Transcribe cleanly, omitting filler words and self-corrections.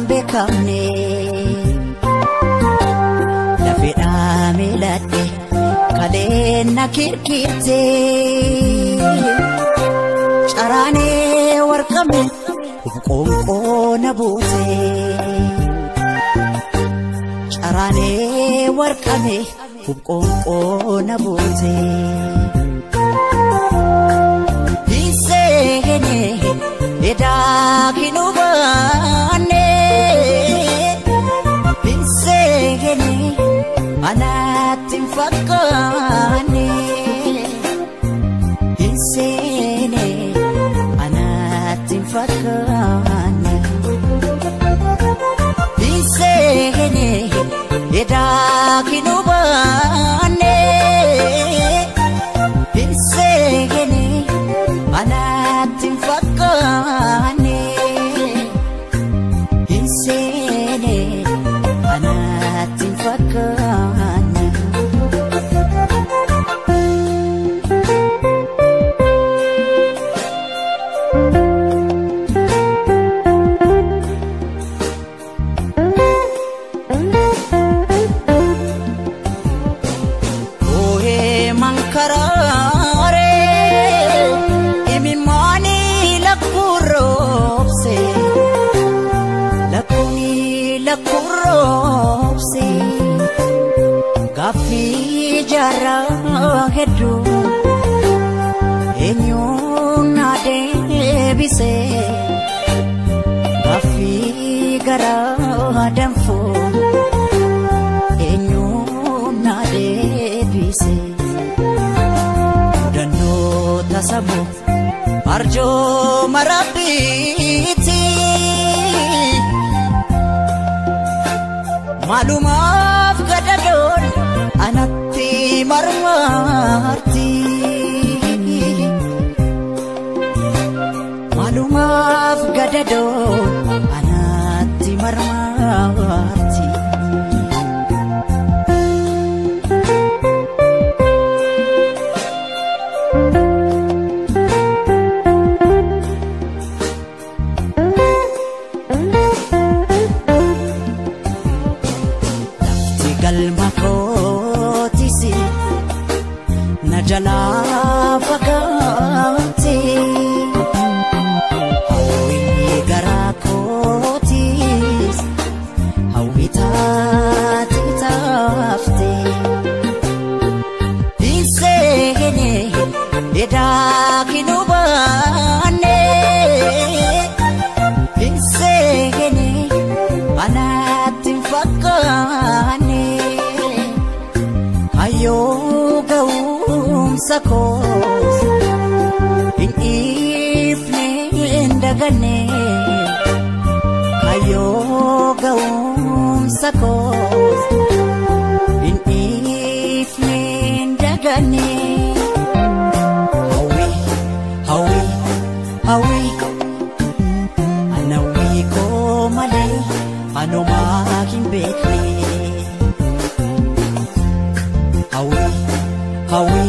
beekamne lafedhaa miiladhe kaleena kirkirte caraanee warqame qoonqoo na buute caraanee warqame qoonqoo na buute hiseene edaa kinubaane hiseene anaatin fakkaane hiseene anaatin fakkaane hiseene edaa kinubaane hiseene anaatin fakkaane hiseene anaatin fakkaane Gafi jara hedu enyuna debise gafi gara damfo enyuna debise dano tasabu arjo marabiti malumaf gadadon anatti marmarti malumaf gadadon anatti marmarti galmakotisi najala fakati hawi garakotis hawi tatafte hisegene eda kinubane hisegene anatin fakane ayo gaum sakos in ifne ndagane ayo gaum sakos in ifne ndagane hawi hawi anawi ko male ano making bekle hawi